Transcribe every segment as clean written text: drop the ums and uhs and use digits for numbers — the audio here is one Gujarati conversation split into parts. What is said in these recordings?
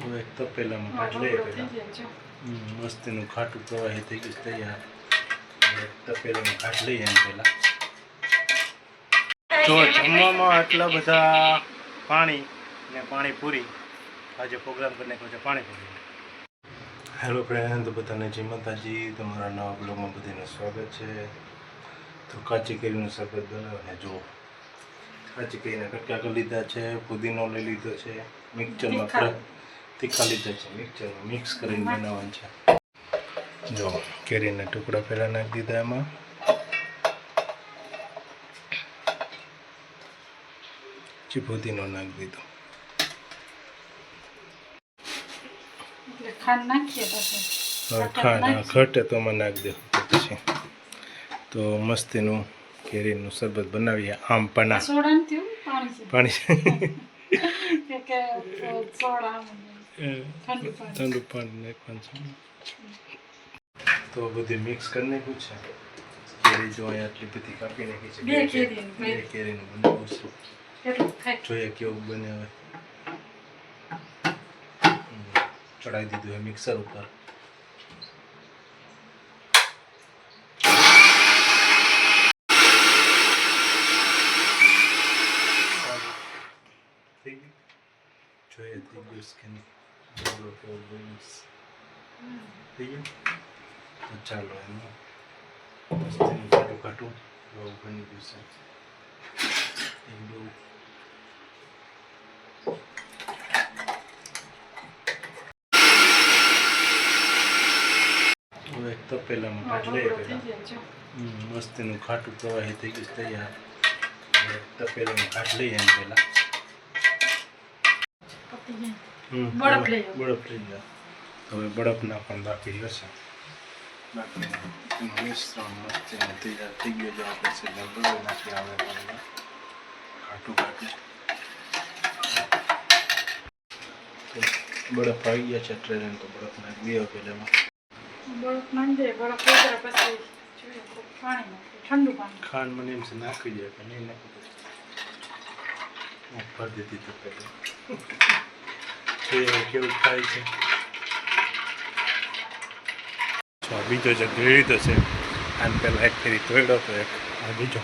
એક તપેલામાં કાઢી લઈએ પહેલાં. મસ્તીનું ખાટું પ્રવાહી થઈ ગયું તૈયાર. એક તપેલામાં કાઢી લઈએ એમ પહેલાં. તો જમવામાં આટલા બધા પાણી ને પાણીપુરી. આજે પ્રોગ્રામ કરીને કહું છે પાણીપુરી. હેલો ફ્રેન્ડ, બધાને જય માતાજી. તમારા નવા બ્લોગમાં બધાનું સ્વાગત છે. તો કાચી કેરીનું શરબત બનાવે જો. કાચી કેરીના કટકા કરી લીધા છે, પુદીનો લઈ લીધો છે, મિક્સચરમાં તીખા લીધા છે, મિક્સચરમાં મિક્સ કરીને બનાવવાનું છે. જો કેરીના ટુકડા પહેલાં નાખી દીધા એમાં. પછી પુદીનો નાખી દીધો. ખાંડ ઘટે તો માં નાખી દે. પછી તો મસ્તીનું કેરીનું શરબત બનાવીએ. આમ પના પાણી ઠંડુ પાણી નાખવાનું છે. તો બધું મિક્સ કરી નાખ્યું છે. કેરી જો અહીંયા આટલી બધી કાપી નાખી છે. બે કેરીનું બનાવું છું. જોઈએ કેવું બને. હવે ચડાવી દીધું છે મિક્સર ઉપર. જોઈએ થઈ ગયું સ્કીન કેવું બન્યું થઈ ગયું. તો ચાલો એમાં મસ્તીનું ખાટું ખાટું એવું બની ગયું છે. એક તપેલામાં કાઢી લઈએ પહેલાં. મસ્તીનું ખાટું પ્રવાહી થઈ ગયું તૈયાર. એક તપેલામાં કાઢી લઈએ એમ પહેલાં. બરફ લઈ જાય. હવે બરફ નાખવાનું બાકી રહેશે. બાકી મિશ્રણ મસ્તીનું તૈયાર થઈ ગયો. જો આપણે સીધા બરફ નાખી આવે પાણીમાં ખાટું ખાટું. બરફ આવી ગયા છે ટ્રેન. તો બરફ નાખી દે પેલામાં. બરફ નાખી દે. બરફ પછી પાણી ઠંડુ પાણી. ખાંડ મને એમ છે નાખી દે કે નહીં નાખી દે. ભરી દીધી તો પહેલાં કેવું થાય છે. બીજો જે લીધો છે આને પહેલાં એક ફેરી તોડ્યો હતો. આ બીજો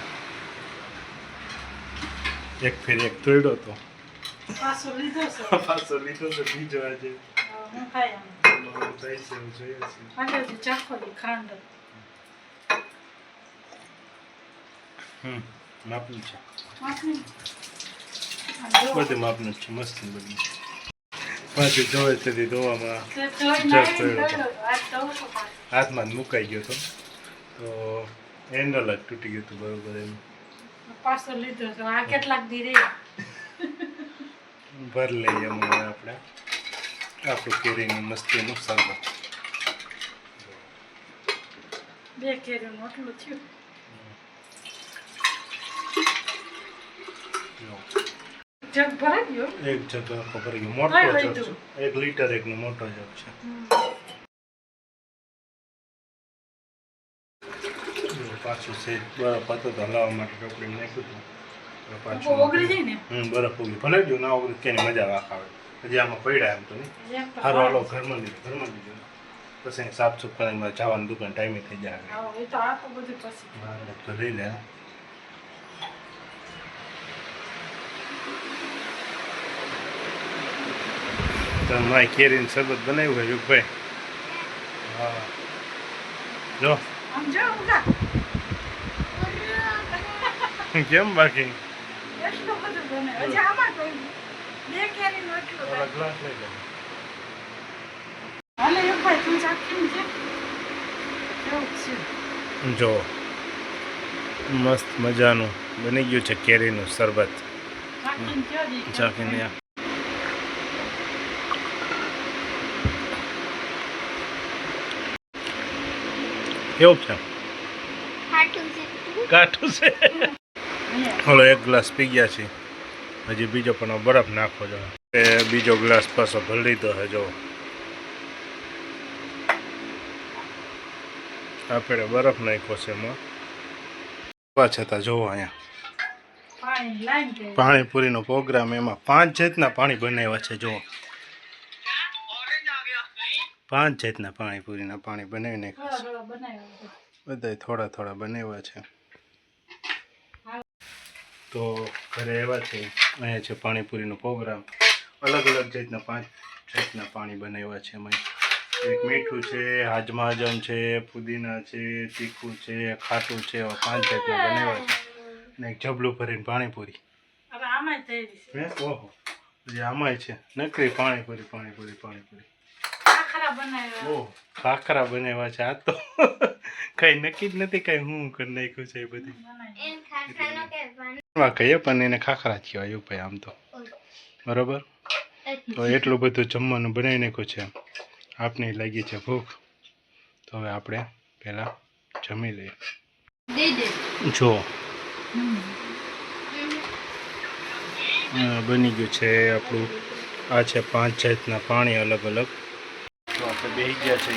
એક ફેરી એક તોડ્યો હતો. પાછો લીધો છે બીજો આજે. માપનું છે. બધું માપનું જ છે. મસ્ત બધું. પાછું જોવે તેથી ધોવામાં હાથમાં જ મુકાઈ ગયો હતો. તો હેન્ડલ જ તૂટી ગયું હતું બરોબર. એમ પાછો લીધો તો આ કેટલાક દી રે ભર લઈએ હમણાં આપણે આપણું કેરીનું મસ્તીનું શરબત. બે કેરીનું આટલું થયું. જગ ભરાઈ ગયો. એક જગ આખો ભરાઈ ગયો. મોટો જગ છે. 1 લીટર એકનો મોટો જગ છે. પાછું છે બરફ હતો તો હલાવવા માટે ટોપલી નાખ્યું હતું. પાછું ઓગળી જાય ને. બરફ ઓગળી ભલે ગયું ના ઓગળી કેની મજા આવે. હજી આમાં પડ્યા એમ તો નહીં. સારું હાલો ઘરમાં લીધું પછી સાફ સુફ કરીને જવાનું દુકાન ટાઈમે થઈ જાય. તો લઈ લે. તમારે કેરીનું શરબત બનાવ્યું હોય યુગભાઈ? હા જો કેમ બાકી ગ્લાસ લઈ લે. જો મસ્ત મજાનું બની ગયું છે કેરીનું શરબત. ચાખીને કેવું છે? કાઠું છે. ઓલો એક ગ્લાસ પી ગયા છે. હજી બીજો પણ બરફ નાખો જો. બીજો ગ્લાસ પાછો ભરી લીધો છે. જો આપણે બરફ નાખ્યો છે એમાં. છતાં જોવો અહીંયા પાણીપુરીનો પ્રોગ્રામ. એમાં 5 જાતના પાણી બનાવ્યા છે. જો 5 જાતના પાણીપુરીના પાણી બનાવી નાખ્યા છે બધા થોડા થોડા બનાવ્યા છે તો ઘરે આવ્યા છે અહીંયા છે પાણીપુરીનો પ્રોગ્રામ અલગ અલગ જાતના 5 જાતના પાણી બનાવ્યા છે એમાં એક મીઠું છે હાજમા હજમ છે પુદીના છે તીખું છે ખાટું છે એવા 5 જાતના બનાવ્યા છે અને એક જબલું ભરીને પાણીપુરી ઓહો આમાંય છે નકરી પાણીપુરી ખાખરા બનાવ્યા છે આ તો કઈ નક્કી જ નથી કઈ હું કરી નાખ્યું છે એ બધી કહીએ પણ એને ખાખરા જ કહેવાય એવું ભાઈ આમ તો બરોબર તો એટલું બધું જમવાનું બનાવી નાખ્યું છે આપને લાગી છે ભૂખ તો હવે આપણે પહેલાં જમી લઈએ જો બની ગયું છે આપણું આ છે 5 જાતના પાણી અલગ અલગ તો આપણે બેસી ગયા છે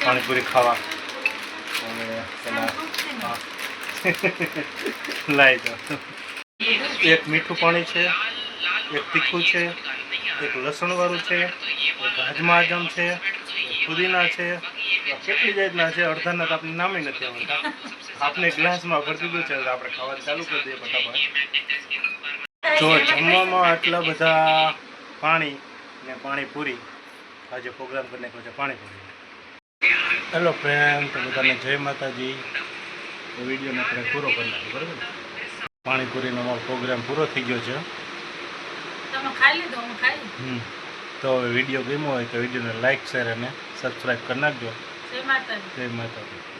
પાણીપુરી ખાવા હવે પેલા લાવી દો એક મીઠું પાણી છે એક તીખું છે એક લસણવાળું છે એક હાજમા હજમ છે એક પુદીના છે કેટલી જાતના છે અડધાના તો આપણે નામે નથી આવડતા આપણે ગ્લાસમાં ભરી દીધું છે આપણે ખાવાનું ચાલુ કરી દઈએ ફટાફટ જો જમવામાં આટલા બધા પાણી ને પાણીપુરી આજે પ્રોગ્રામ કરી નાખ્યો છે પાણીપુરી હેલો ફ્રેન્ડ તો બધાને જય માતાજી તો વિડીયોને આપણે પૂરો કરી નાખ્યો બરાબર પાણીપુરીનો અમારો પ્રોગ્રામ પૂરો થઈ ગયો છે તો હવે વિડીયો ગમ્યો હોય તો વિડીયોને લાઈક શેર અને સબસ્ક્રાઈબ કરી નાખજો જય માતાજી